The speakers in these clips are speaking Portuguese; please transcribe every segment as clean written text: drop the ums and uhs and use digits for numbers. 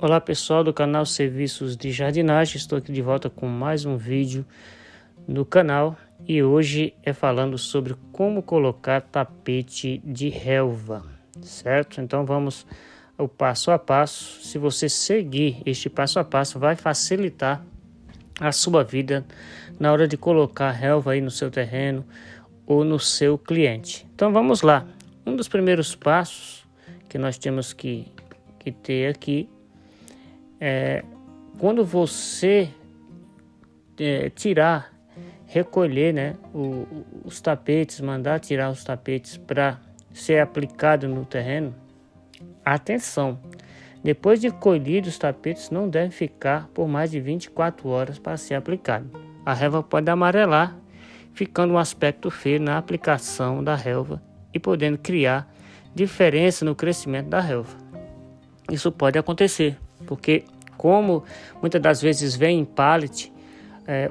Olá pessoal do canal Serviços de Jardinagem, estou aqui de volta com mais um vídeo no canal e hoje é falando sobre como colocar tapete de relva, certo? Então vamos ao passo a passo. Se você seguir este passo a passo, vai facilitar a sua vida na hora de colocar relva aí no seu terreno ou no seu cliente. Então vamos lá. Um dos primeiros passos que nós temos que ter aqui quando você recolher, né, os tapetes, mandar tirar os tapetes para ser aplicado no terreno, atenção, depois de colhidos os tapetes não devem ficar por mais de 24 horas para ser aplicado. A relva pode amarelar, ficando um aspecto feio na aplicação da relva e podendo criar diferença no crescimento da relva. Isso pode acontecer, porque como muitas das vezes vem em pallet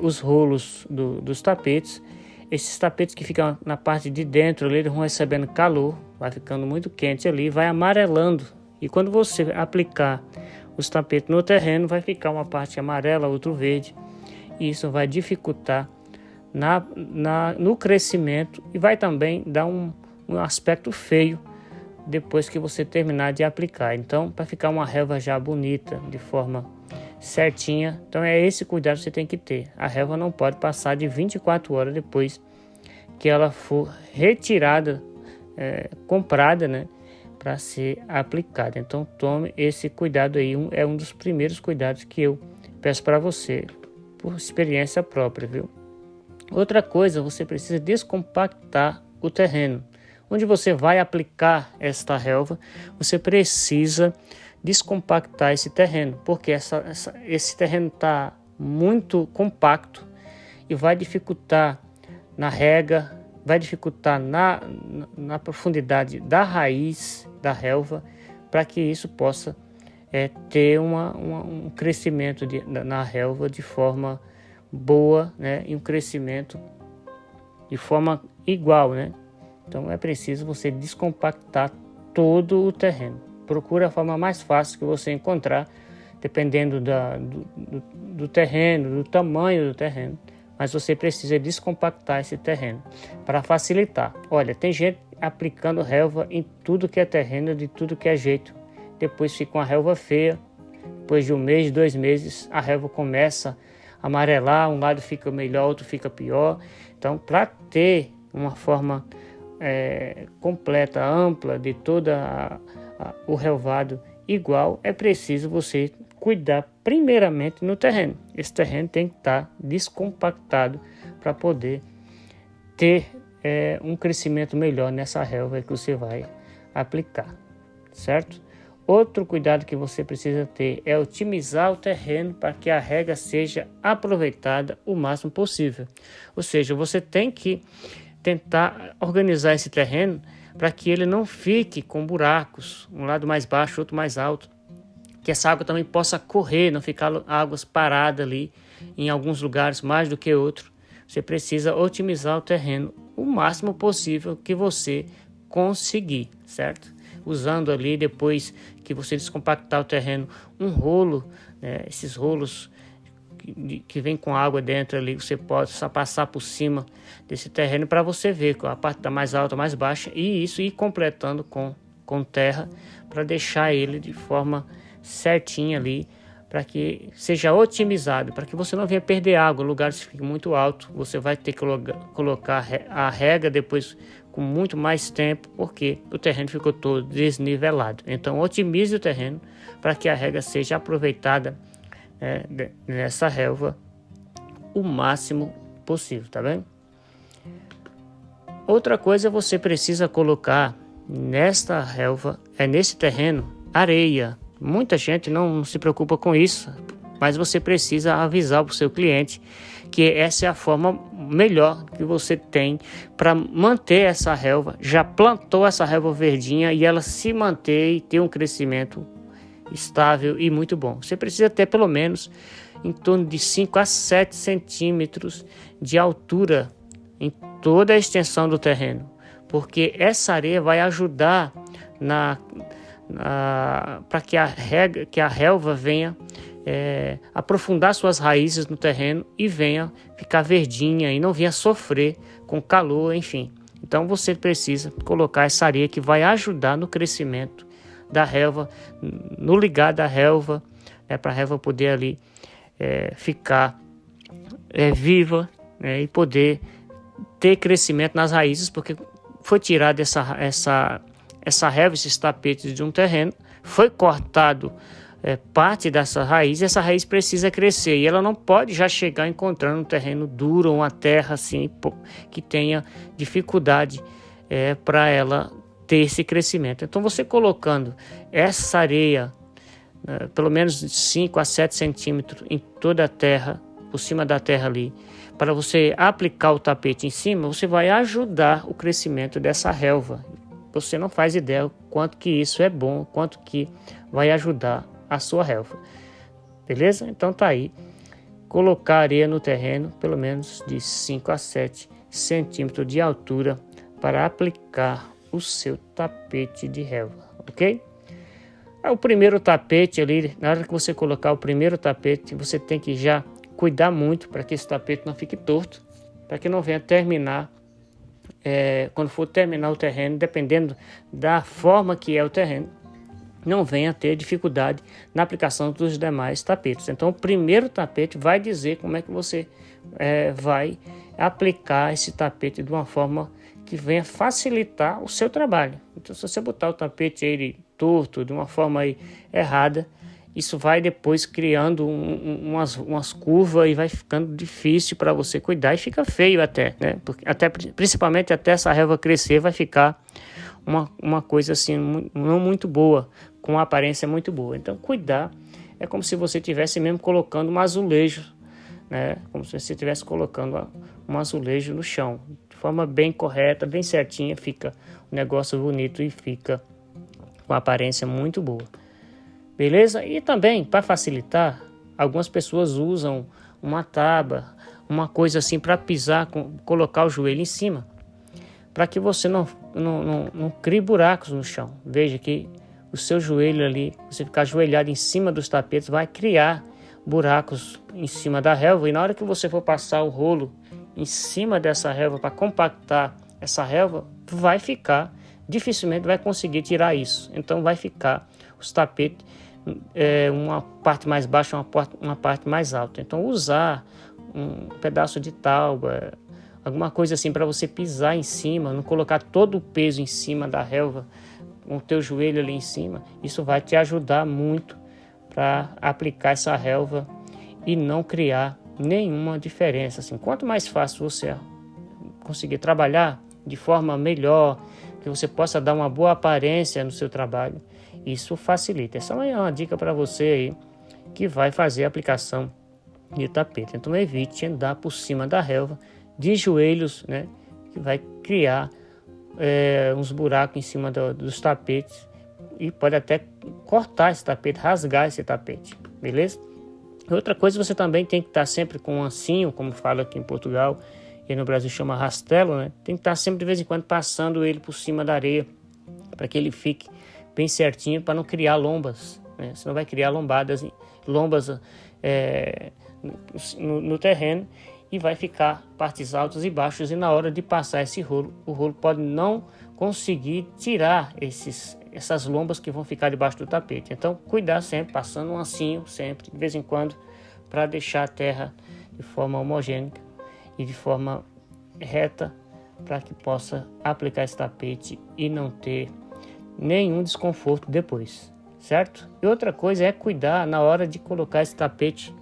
os rolos dos tapetes, esses tapetes que ficam na parte de dentro ali, eles vão recebendo calor, vai ficando muito quente ali, vai amarelando. E quando você aplicar os tapetes no terreno, vai ficar uma parte amarela, outra verde. E isso vai dificultar no crescimento e vai também dar um aspecto feio depois que você terminar de aplicar. Então, para ficar uma relva já bonita, de forma certinha, então é esse cuidado que você tem que ter. A relva não pode passar de 24 horas depois que ela for retirada, comprada, né, para ser aplicada. Então, tome esse cuidado aí, é um dos primeiros cuidados que eu peço para você, por experiência própria, viu? Outra coisa, você precisa descompactar o terreno. Onde você vai aplicar esta relva, você precisa descompactar esse terreno, porque esse terreno está muito compacto e vai dificultar na rega, vai dificultar na profundidade da raiz da relva, para que isso possa ter um crescimento na relva de forma boa, né, e um crescimento de forma igual, né? Então é preciso você descompactar todo o terreno. Procura a forma mais fácil que você encontrar, dependendo do terreno, do tamanho do terreno. Mas você precisa descompactar esse terreno para facilitar. Olha, tem gente aplicando relva em tudo que é terreno, de tudo que é jeito. Depois fica uma relva feia. Depois de 1 mês, 2 meses, a relva começa a amarelar. Um lado fica melhor, outro fica pior. Então, para ter uma forma completa, ampla de todo o relvado igual, é preciso você cuidar primeiramente no terreno. Esse terreno tem que estar descompactado para poder ter um crescimento melhor nessa relva que você vai aplicar, certo? Outro cuidado que você precisa ter é otimizar o terreno para que a rega seja aproveitada o máximo possível. Ou seja, você tem que tentar organizar esse terreno para que ele não fique com buracos, um lado mais baixo, outro mais alto, que essa água também possa correr, não ficar águas paradas ali em alguns lugares mais do que outros. Você precisa otimizar o terreno o máximo possível que você conseguir, certo? Usando ali, depois que você descompactar o terreno, um rolo, né, esses rolos que vem com água dentro ali, você pode só passar por cima desse terreno para você ver a parte da mais alta, mais baixa, e isso ir completando com terra para deixar ele de forma certinha ali, para que seja otimizado, para que você não venha perder água, lugares que fiquem muito alto, você vai ter que colocar a rega depois com muito mais tempo, porque o terreno ficou todo desnivelado. Então otimize o terreno para que a rega seja aproveitada nessa relva o máximo possível, tá bem? Outra coisa, você precisa colocar nesta relva, nesse terreno, areia. Muita gente não se preocupa com isso, mas você precisa avisar para o seu cliente que essa é a forma melhor que você tem para manter essa relva. Já plantou essa relva verdinha e ela se manter e ter um crescimento estável e muito bom. Você precisa ter pelo menos em torno de 5 a 7 centímetros de altura em toda a extensão do terreno, porque essa areia vai ajudar para que a relva venha aprofundar suas raízes no terreno e venha ficar verdinha e não venha sofrer com calor, enfim. Então você precisa colocar essa areia que vai ajudar no crescimento da relva, no ligar da relva, para a relva poder ali ficar viva, e poder ter crescimento nas raízes, porque foi tirada essa relva, esses tapetes de um terreno, foi cortado parte dessa raiz, e essa raiz precisa crescer, e ela não pode já chegar encontrando um terreno duro, uma terra assim, que tenha dificuldade para ela ter esse crescimento. Então você colocando essa areia, pelo menos 5 a 7 centímetros em toda a terra, por cima da terra ali, para você aplicar o tapete em cima, você vai ajudar o crescimento dessa relva. Você não faz ideia o quanto que isso é bom, quanto que vai ajudar a sua relva. Beleza? Então tá aí. Colocar areia no terreno, pelo menos de 5 a 7 centímetros de altura, para aplicar o seu tapete de relva, ok? O primeiro tapete ali, na hora que você colocar o primeiro tapete, você tem que já cuidar muito para que esse tapete não fique torto, para que não venha terminar, quando for terminar o terreno, dependendo da forma que é o terreno, não venha ter dificuldade na aplicação dos demais tapetes. Então o primeiro tapete vai dizer como é que você vai aplicar esse tapete de uma forma que venha facilitar o seu trabalho. Então se você botar o tapete aí torto, de uma forma aí errada, isso vai depois criando umas curvas e vai ficando difícil para você cuidar e fica feio até, né? Porque principalmente até essa relva crescer vai ficar uma coisa assim não muito boa, com uma aparência muito boa. Então cuidar é como se você estivesse mesmo colocando um azulejo, né? Como se você estivesse colocando um azulejo no chão, de forma bem correta, bem certinha, fica um negócio bonito e fica com uma aparência muito boa. Beleza? E também, para facilitar, algumas pessoas usam uma tábua, uma coisa assim para pisar, colocar o joelho em cima, para que você não crie buracos no chão. Veja que o seu joelho ali, você ficar ajoelhado em cima dos tapetes, vai criar buracos em cima da relva, e na hora que você for passar o rolo em cima dessa relva para compactar essa relva, dificilmente vai conseguir tirar isso. Então vai ficar os tapetes uma parte mais baixa, uma parte mais alta. Então usar um pedaço de tábua, alguma coisa assim para você pisar em cima, não colocar todo o peso em cima da relva, com o teu joelho ali em cima, isso vai te ajudar muito para aplicar essa relva e não criar nenhuma diferença. Assim, quanto mais fácil você conseguir trabalhar de forma melhor, que você possa dar uma boa aparência no seu trabalho, isso facilita. Essa é uma dica para você aí que vai fazer a aplicação de tapete. Então evite andar por cima da relva de joelhos, né, que vai criar uns buracos em cima dos tapetes e pode até cortar esse tapete, rasgar esse tapete, beleza? Outra coisa, você também tem que estar sempre com um ancinho, como fala aqui em Portugal, e no Brasil chama rastelo, né? Tem que estar sempre de vez em quando passando ele por cima da areia, para que ele fique bem certinho, para não criar lombas, né? Senão vai criar lombas no terreno, e vai ficar partes altas e baixas, e na hora de passar esse rolo, o rolo pode não conseguir tirar essas lombas que vão ficar debaixo do tapete. Então cuidar sempre, passando um ancinho sempre, de vez em quando, para deixar a terra de forma homogênea e de forma reta, para que possa aplicar esse tapete e não ter nenhum desconforto depois, certo? E outra coisa é cuidar na hora de colocar esse tapete,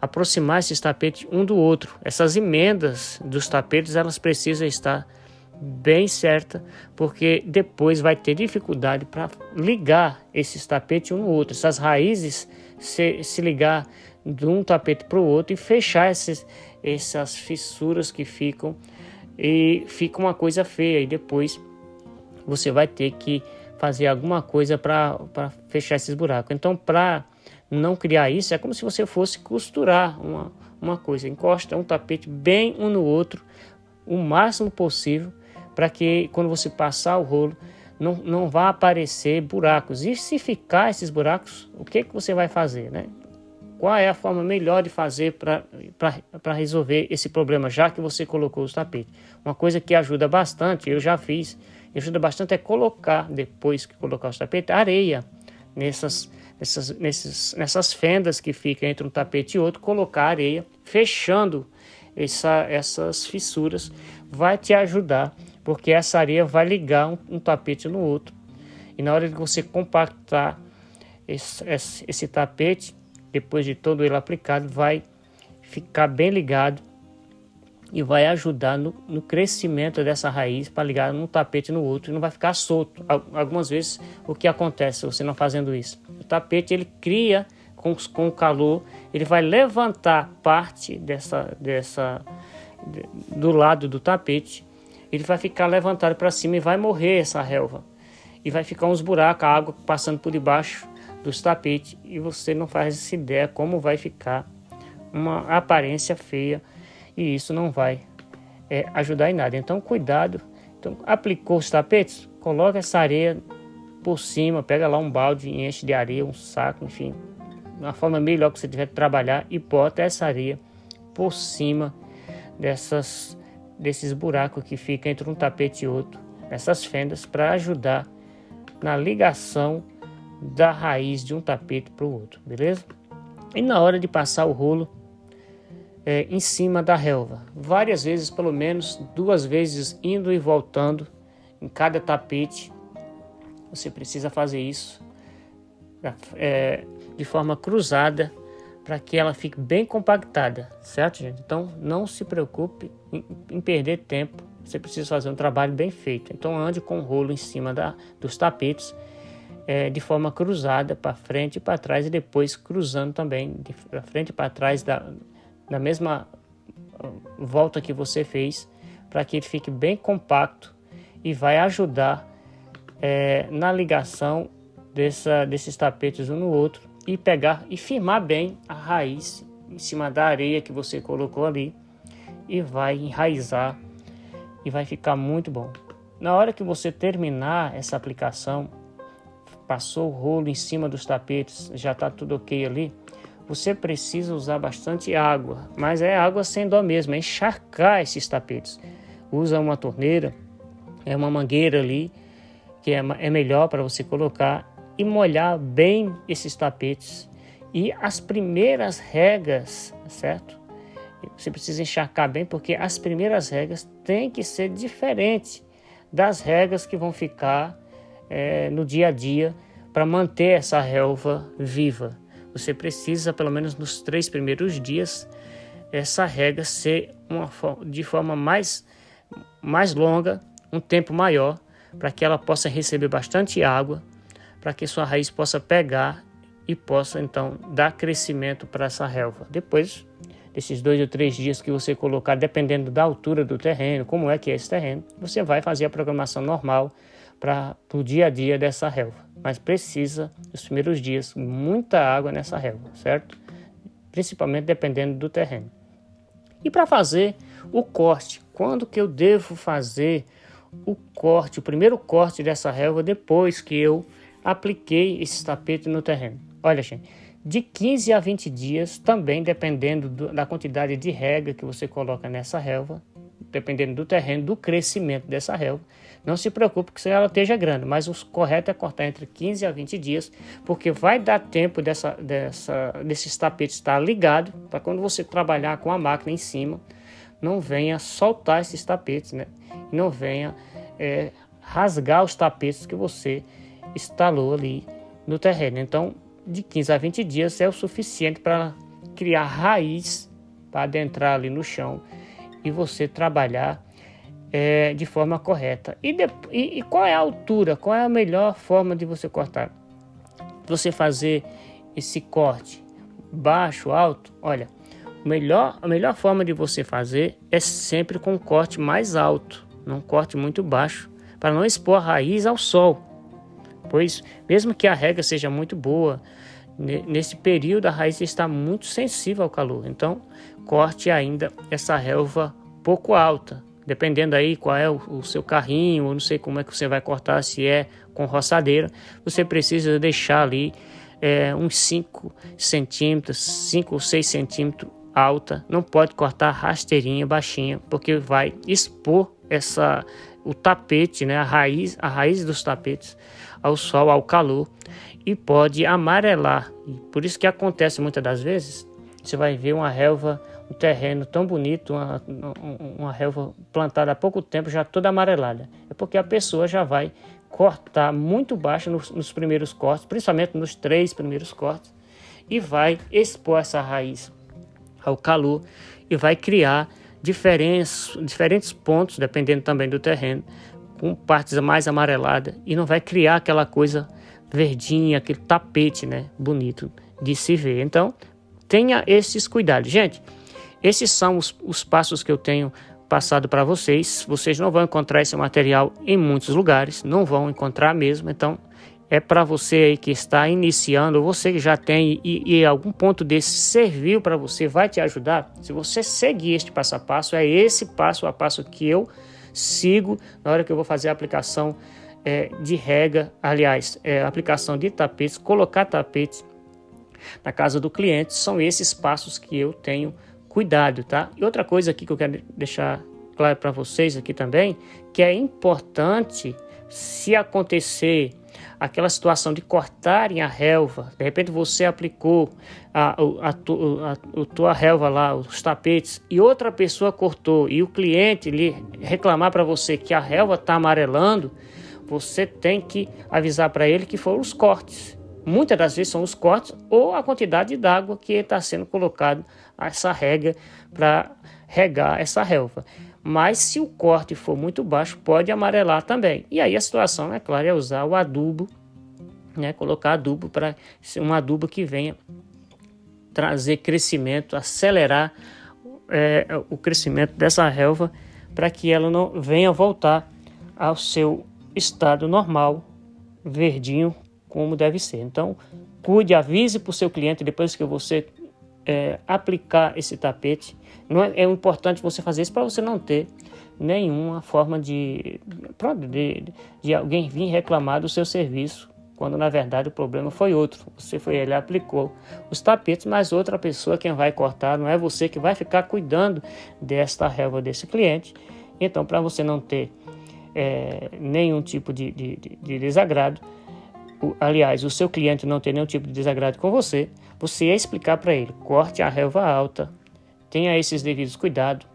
aproximar esses tapetes um do outro. Essas emendas dos tapetes, elas precisam estar bem certas, porque depois vai ter dificuldade para ligar esses tapetes um no outro, essas raízes se ligar de um tapete para o outro e fechar essas fissuras que ficam, e fica uma coisa feia, e depois você vai ter que fazer alguma coisa para fechar esses buracos. Então, para não criar isso, é como se você fosse costurar uma coisa, encosta um tapete bem um no outro o máximo possível, para que quando você passar o rolo não vai aparecer buracos. E se ficar esses buracos, o que você vai fazer, né? Qual é a forma melhor de fazer para resolver esse problema, já que você colocou os tapetes? Uma coisa que ajuda bastante, eu já fiz, ajuda bastante é colocar, depois que colocar os tapetes, areia nessas fendas que ficam entre um tapete e outro, colocar areia, fechando essas fissuras, vai te ajudar, porque essa areia vai ligar um tapete no outro. E na hora de você compactar esse tapete, depois de todo ele aplicado, vai ficar bem ligado e vai ajudar no crescimento dessa raiz para ligar um tapete no outro e não vai ficar solto. Algumas vezes o que acontece você não fazendo isso? O tapete ele cria com o calor, ele vai levantar parte do lado do tapete, ele vai ficar levantado para cima e vai morrer essa relva. E vai ficar uns buracos, a água passando por debaixo dos tapetes e você não faz essa ideia como vai ficar uma aparência feia e isso não vai ajudar em nada. Então cuidado, então, aplicou os tapetes, coloca essa areia por cima, pega lá um balde, enche de areia, um saco, enfim, uma forma melhor que você tiver de trabalhar e bota essa areia por cima desses buracos que ficam entre um tapete e outro, essas fendas, para ajudar na ligação da raiz de um tapete para o outro, beleza? E na hora de passar o rolo em cima da relva, várias vezes, pelo menos 2 vezes, indo e voltando em cada tapete, você precisa fazer isso de forma cruzada para que ela fique bem compactada, certo, gente? Então não se preocupe em perder tempo, você precisa fazer um trabalho bem feito. Então ande com o rolo em cima dos tapetes, de forma cruzada para frente e para trás, e depois cruzando também de frente e para trás da mesma volta que você fez, para que ele fique bem compacto e vai ajudar na ligação desses tapetes um no outro e pegar e firmar bem a raiz em cima da areia que você colocou ali e vai enraizar e vai ficar muito bom. Na hora que você terminar essa aplicação, passou o rolo em cima dos tapetes, já está tudo ok ali, você precisa usar bastante água, mas é água sem dó mesmo, é encharcar esses tapetes. Usa uma torneira, uma mangueira ali, que é melhor para você colocar e molhar bem esses tapetes. E as primeiras regas, certo? Você precisa encharcar bem, porque as primeiras regas têm que ser diferentes das regas que vão ficar no dia a dia para manter essa relva viva. Você precisa, pelo menos nos 3 primeiros dias, essa rega ser de forma mais longa, um tempo maior, para que ela possa receber bastante água, para que sua raiz possa pegar e possa então dar crescimento para essa relva. Depois desses 2 ou 3 dias que você colocar, dependendo da altura do terreno, como é que é esse terreno, você vai fazer a programação normal para o dia a dia dessa relva. Mas precisa, nos primeiros dias, muita água nessa relva, certo? Principalmente dependendo do terreno. E para fazer o corte, quando que eu devo fazer o primeiro corte dessa relva depois que eu apliquei esse tapete no terreno? Olha, gente, de 15 a 20 dias, também dependendo da quantidade de rega que você coloca nessa relva, dependendo do terreno, do crescimento dessa relva. Não se preocupe que ela esteja grande, mas o correto é cortar entre 15 a 20 dias, porque vai dar tempo desses tapetes estar ligado, para quando você trabalhar com a máquina em cima, não venha soltar esses tapetes, né? E não venha rasgar os tapetes que você instalou ali no terreno. Então, de 15 a 20 dias é o suficiente para criar raiz, para adentrar ali no chão e você trabalhar de forma correta. E qual é a altura? Qual é a melhor forma de você cortar? Você fazer esse corte baixo, alto? Olha, a melhor forma de você fazer é sempre com um corte mais alto, não um corte muito baixo, para não expor a raiz ao sol. Pois, mesmo que a rega seja muito boa, nesse período a raiz está muito sensível ao calor. Então, corte ainda essa relva pouco alta, dependendo aí qual é o seu carrinho, ou não sei como é que você vai cortar, se é com roçadeira, você precisa deixar ali uns 5 centímetros, 5 ou 6 centímetros alta, não pode cortar rasteirinha baixinha, porque vai expor o tapete, né, a raiz dos tapetes ao sol, ao calor, e pode amarelar. E por isso que acontece muitas das vezes, você vai ver uma relva, um terreno tão bonito, uma relva plantada há pouco tempo, já toda amarelada. É porque a pessoa já vai cortar muito baixo nos primeiros cortes, principalmente nos 3 primeiros cortes, e vai expor essa raiz ao calor e vai criar diferentes pontos, dependendo também do terreno, com partes mais amareladas, e não vai criar aquela coisa verdinha, aquele tapete, né, bonito de se ver. Então, tenha esses cuidados. Gente, esses são os passos que eu tenho passado para vocês. Vocês não vão encontrar esse material em muitos lugares, não vão encontrar mesmo. Então, é para você aí que está iniciando, ou você que já tem e algum ponto desse serviu para você, vai te ajudar. Se você seguir este passo a passo, é esse passo a passo que eu sigo na hora que eu vou fazer a aplicação de rega, aliás, aplicação de tapetes, colocar tapetes na casa do cliente. São esses passos que eu tenho cuidado, tá? E outra coisa aqui que eu quero deixar claro para vocês aqui também, que é importante, se acontecer aquela situação de cortarem a relva, de repente você aplicou a tua relva lá, os tapetes, e outra pessoa cortou, e o cliente lhe reclamar para você que a relva está amarelando, você tem que avisar para ele que foram os cortes. Muitas das vezes são os cortes ou a quantidade d'água que está sendo colocado a essa rega para regar essa relva. Mas se o corte for muito baixo, pode amarelar também. E aí a situação, é claro, é usar o adubo, né? Colocar adubo para ser um adubo que venha trazer crescimento, acelerar o crescimento dessa relva para que ela não venha voltar ao seu estado normal, verdinho, como deve ser. Então, cuide, avise para o seu cliente depois que você aplicar esse tapete. Não é importante você fazer isso para você não ter nenhuma forma de alguém vir reclamar do seu serviço, quando na verdade o problema foi outro. Você foi ele aplicou os tapetes, mas outra pessoa quem vai cortar, não é você que vai ficar cuidando desta relva desse cliente. Então, para você não ter nenhum tipo de desagrado, aliás, o seu cliente não ter nenhum tipo de desagrado com você, você ia explicar para ele: corte a relva alta, tenha esses devidos cuidados,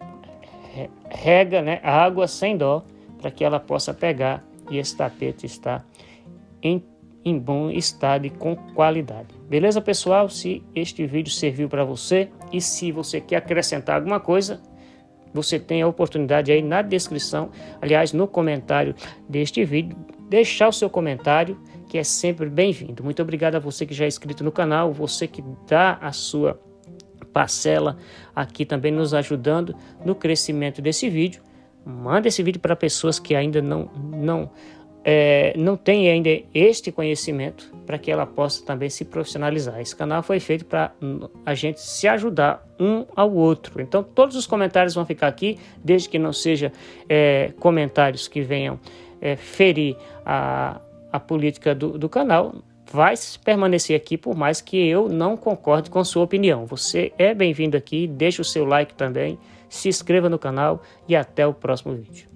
rega, né, água sem dó, para que ela possa pegar e esse tapete está em bom estado e com qualidade. Beleza, pessoal? Se este vídeo serviu para você e se você quer acrescentar alguma coisa, você tem a oportunidade aí na descrição, aliás, no comentário deste vídeo, deixar o seu comentário, que é sempre bem-vindo. Muito obrigado a você que já é inscrito no canal, você que dá a sua parcela aqui também nos ajudando no crescimento desse vídeo. Manda esse vídeo para pessoas que ainda não têm ainda este conhecimento, para que ela possa também se profissionalizar. Esse canal foi feito para a gente se ajudar um ao outro. Então todos os comentários vão ficar aqui, desde que não seja comentários que venham ferir a política do canal, vai permanecer aqui por mais que eu não concorde com sua opinião. Você é bem-vindo aqui, deixa o seu like também, se inscreva no canal e até o próximo vídeo.